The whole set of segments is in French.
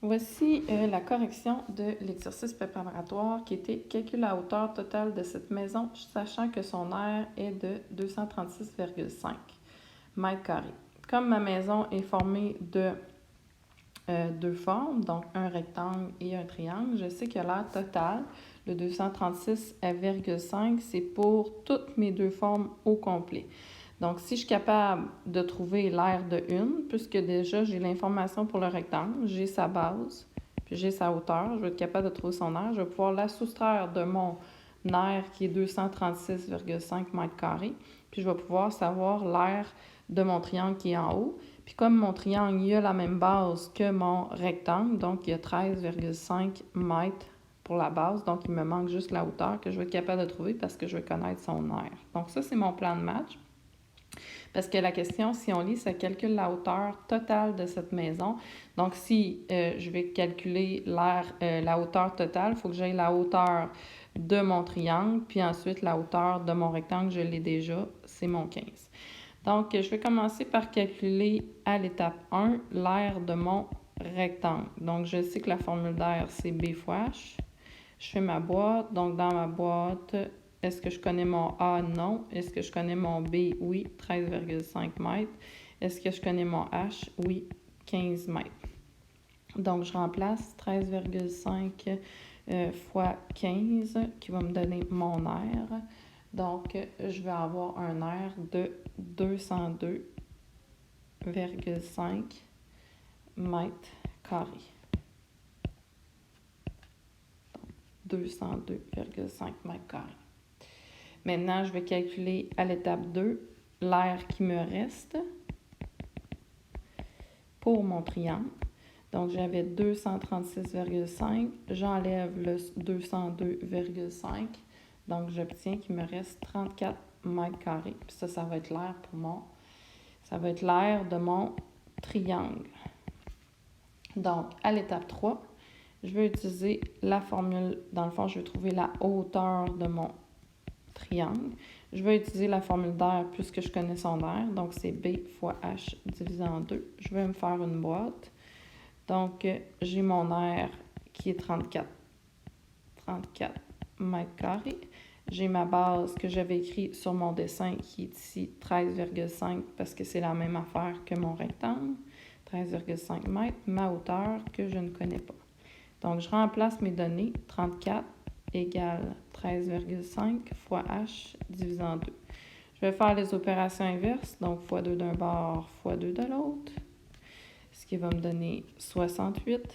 Voici la correction de l'exercice préparatoire qui était calcul la hauteur totale de cette maison, sachant que son aire est de 236,5 mètres carrés. Comme ma maison est formée de deux formes, donc un rectangle et un triangle, je sais que l'aire totale, le 236,5, c'est pour toutes mes deux formes au complet. Donc, si je suis capable de trouver l'aire de une, puisque déjà j'ai l'information pour le rectangle, j'ai sa base, puis j'ai sa hauteur, je vais être capable de trouver son aire, je vais pouvoir la soustraire de mon aire qui est 236,5 mètres carrés, puis je vais pouvoir savoir l'aire de mon triangle qui est en haut. Puis comme mon triangle, il a la même base que mon rectangle, donc il y a 13,5 mètres pour la base, donc il me manque juste la hauteur que je vais être capable de trouver parce que je vais connaître son aire. Donc ça, c'est mon plan de match. Parce que la question, si on lit, ça calcule la hauteur totale de cette maison. Donc, si je vais calculer la hauteur totale, il faut que j'aie la hauteur de mon triangle, puis ensuite la hauteur de mon rectangle, je l'ai déjà, c'est mon 15. Donc, je vais commencer par calculer à l'étape 1 l'aire de mon rectangle. Donc, je sais que la formule d'aire, c'est B fois H. Je fais ma boîte. Donc, dans ma boîte, est-ce que je connais mon A? Non. Est-ce que je connais mon B? Oui, 13,5 mètres. Est-ce que je connais mon H? Oui, 15 mètres. Donc, je remplace 13,5 fois 15 qui va me donner mon aire. Donc, je vais avoir un aire de 202,5 mètres carrés. 202,5 mètres carrés. Maintenant, je vais calculer à l'étape 2 l'aire qui me reste pour mon triangle. Donc, j'avais 236,5. J'enlève le 202,5. Donc, j'obtiens qu'il me reste 34 mètres carrés. Puis ça va être l'aire ça va être l'aire de mon triangle. Donc, à l'étape 3, je vais utiliser la formule. Dans le fond, je vais trouver la hauteur de mon triangle. Je vais utiliser la formule d'aire puisque je connais son aire. Donc, c'est B fois H divisé en 2. Je vais me faire une boîte. Donc, j'ai mon aire qui est 34 mètres carrés. J'ai ma base que j'avais écrite sur mon dessin qui est ici 13,5 parce que c'est la même affaire que mon rectangle. 13,5 mètres. Ma hauteur que je ne connais pas. Donc, je remplace mes données. 34 égale 13,5 fois H divisé en 2. Je vais faire les opérations inverses. Donc, fois 2 d'un bord, fois 2 de l'autre. Ce qui va me donner 68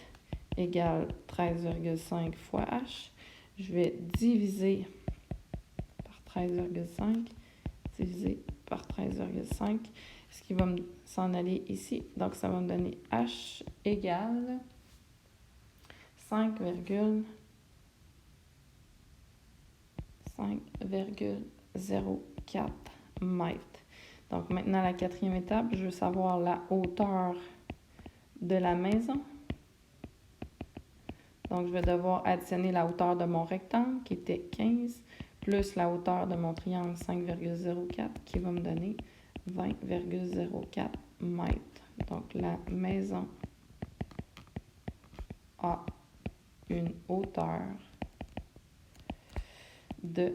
égale 13,5 fois H. Je vais diviser par 13,5, diviser par 13,5, ce qui va s'en aller ici. Donc, ça va me donner H égale 5,04 mètres. Donc, maintenant, la quatrième étape, je veux savoir la hauteur de la maison. Donc, je vais devoir additionner la hauteur de mon rectangle, qui était 15, plus la hauteur de mon triangle, 5,04, qui va me donner 20,04 mètres. Donc, la maison a une hauteur de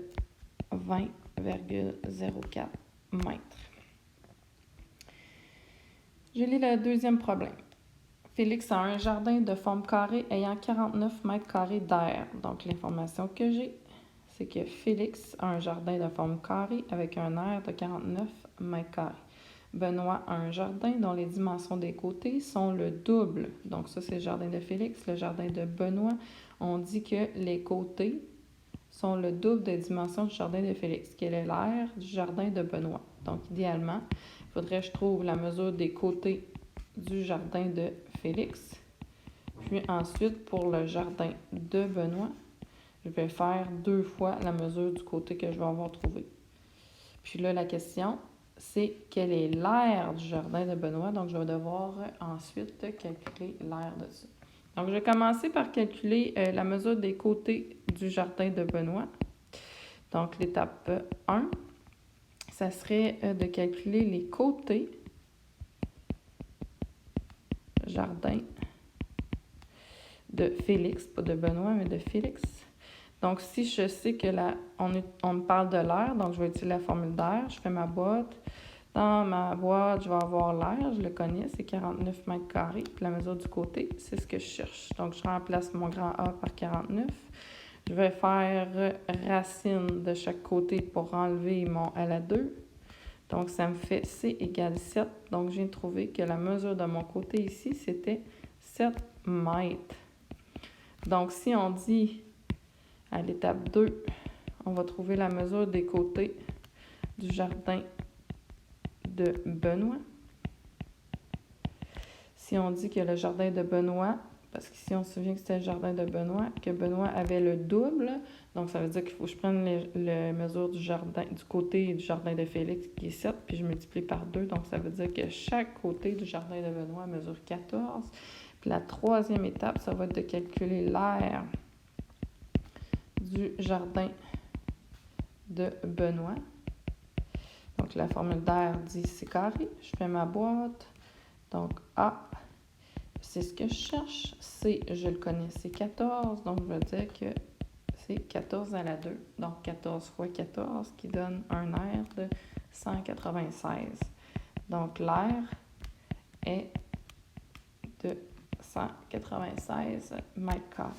20,04 mètres. Je lis le deuxième problème. Félix a un jardin de forme carrée ayant 49 mètres carrés d'aire. Donc, l'information que j'ai, c'est que Félix a un jardin de forme carrée avec un aire de 49 mètres carrés. Benoît a un jardin dont les dimensions des côtés sont le double. Donc, ça, c'est le jardin de Félix. Le jardin de Benoît, on dit que les côtés sont le double des dimensions du jardin de Félix. Quelle est l'aire du jardin de Benoît? Donc, idéalement, il faudrait que je trouve la mesure des côtés du jardin de Félix. Puis ensuite, pour le jardin de Benoît, je vais faire 2 fois la mesure du côté que je vais avoir trouvé. Puis là, la question, c'est quelle est l'aire du jardin de Benoît. Donc, je vais devoir ensuite calculer l'aire de ça. Donc, je vais commencer par calculer la mesure des côtés du jardin de Benoît. Donc, l'étape 1, ça serait de calculer les côtés jardin de Félix, pas de Benoît, mais de Félix. Donc, si je sais que on me parle de l'air, donc je vais utiliser la formule d'air, je fais ma boîte. Dans ma boîte, je vais avoir l'air, je le connais, c'est 49 mètres carrés. Puis la mesure du côté, c'est ce que je cherche. Donc, je remplace mon grand A par 49. Je vais faire racine de chaque côté pour enlever mon L à 2. Donc, ça me fait C égale 7. Donc, j'ai trouvé que la mesure de mon côté ici, c'était 7 mètres. Donc, si on dit à l'étape 2, on va trouver la mesure des côtés du jardin de Benoît. Si on dit que le jardin de Benoît, parce qu'ici on se souvient que c'était le jardin de Benoît, que Benoît avait le double, donc ça veut dire qu'il faut que je prenne les mesures du côté du jardin de Félix qui est 7, puis je multiplie par 2, donc ça veut dire que chaque côté du jardin de Benoît mesure 14. Puis la troisième étape, ça va être de calculer l'aire du jardin de Benoît. Donc, la formule d'air dit C carré. Je fais ma boîte. Donc, A, c'est ce que je cherche. C, je le connais, c'est 14. Donc, je vais dire que c'est 14 à la 2. Donc, 14 fois 14 qui donne un air de 196. Donc, l'air est de 196 mètres carrés.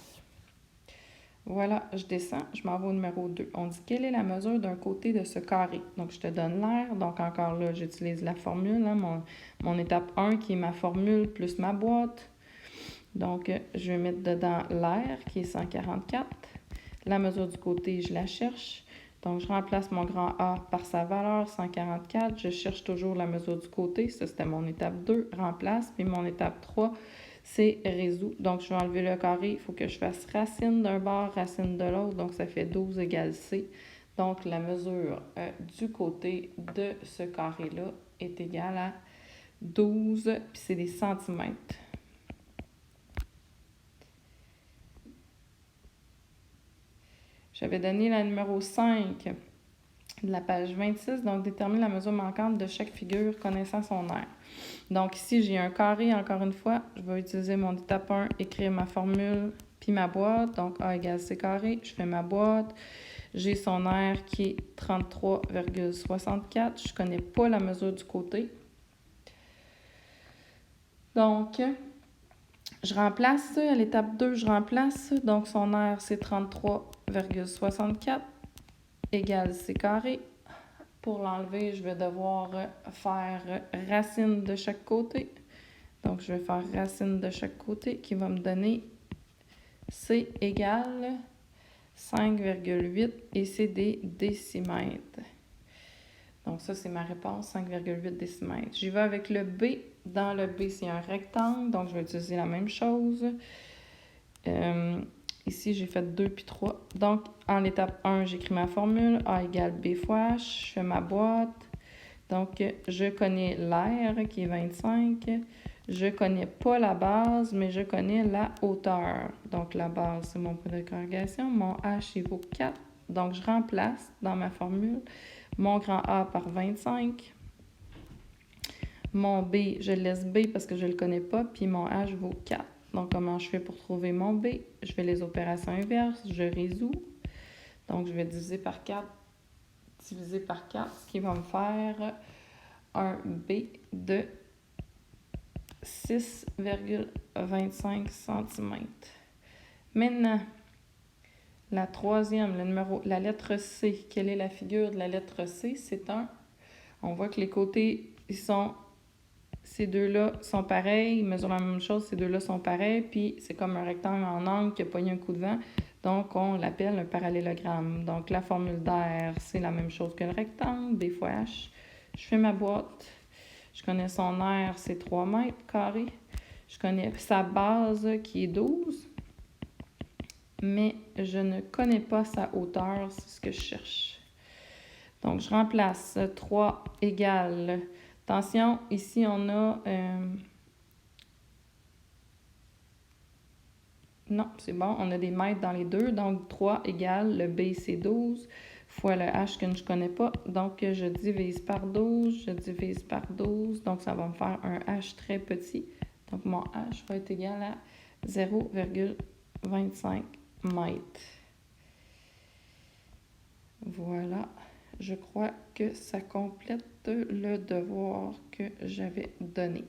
Voilà, je descends, je m'en vais au numéro 2. On dit quelle est la mesure d'un côté de ce carré. Donc, je te donne l'air. Donc, encore là, j'utilise la formule, hein, mon étape 1 qui est ma formule plus ma boîte. Donc, je vais mettre dedans l'air qui est 144. La mesure du côté, je la cherche. Donc, je remplace mon grand A par sa valeur, 144. Je cherche toujours la mesure du côté. Ça, c'était mon étape 2, remplace. Puis mon étape 3, c'est résout. Donc, je vais enlever le carré. Il faut que je fasse racine d'un bord, racine de l'autre. Donc, ça fait 12 égale C. Donc, la mesure du côté de ce carré-là est égale à 12, puis c'est des centimètres. J'avais donné la numéro 5 de la page 26, donc détermine la mesure manquante de chaque figure connaissant son aire. Donc ici, j'ai un carré, encore une fois, je vais utiliser mon étape 1, écrire ma formule, puis ma boîte, donc A égale C carré, je fais ma boîte, j'ai son aire qui est 33,64, je ne connais pas la mesure du côté. Donc, je remplace à l'étape 2, je remplace, donc son aire c'est 33,64 égale C carré. Pour l'enlever, je vais devoir faire racine de chaque côté. Donc, je vais faire racine de chaque côté qui va me donner C égale 5,8 et c'est des décimètres. Donc, ça, c'est ma réponse, 5,8 décimètres. J'y vais avec le B. Dans le B, c'est un rectangle, donc je vais utiliser la même chose. Ici, j'ai fait 2 puis 3. Donc, en l'étape 1, j'écris ma formule. A égale B fois H. Je fais ma boîte. Donc, je connais l'aire qui est 25. Je connais pas la base, mais je connais la hauteur. Donc, la base, c'est mon point de corrélation. Mon H, il vaut 4. Donc, je remplace dans ma formule mon grand A par 25. Mon B, je laisse B parce que je ne le connais pas. Puis mon H vaut 4. Donc, comment je fais pour trouver mon B? Je fais les opérations inverses, je résous. Donc, je vais diviser par 4, ce qui va me faire un B de 6,25 cm. Maintenant, la troisième, la lettre C. Quelle est la figure de la lettre C? C'est on voit que les côtés, ces deux-là sont pareils, ils mesurent la même chose, ces deux-là sont pareils, puis c'est comme un rectangle en angle qui a pogné un coup de vent, donc on l'appelle un parallélogramme. Donc la formule d'air, c'est la même chose que le rectangle, B fois H. Je fais ma boîte, je connais son aire, c'est 3 mètres carrés, je connais sa base qui est 12, mais je ne connais pas sa hauteur, c'est ce que je cherche. Donc je remplace 3 égale... Attention, ici, on a... Non, c'est bon, on a des mètres dans les deux. Donc, 3 égale le B, c'est 12, fois le H que je ne connais pas. Donc, je divise par 12, je divise par 12. Donc, ça va me faire un H très petit. Donc, mon H va être égal à 0,12. 25 mètres. Voilà, je crois que ça complète le devoir que j'avais donné.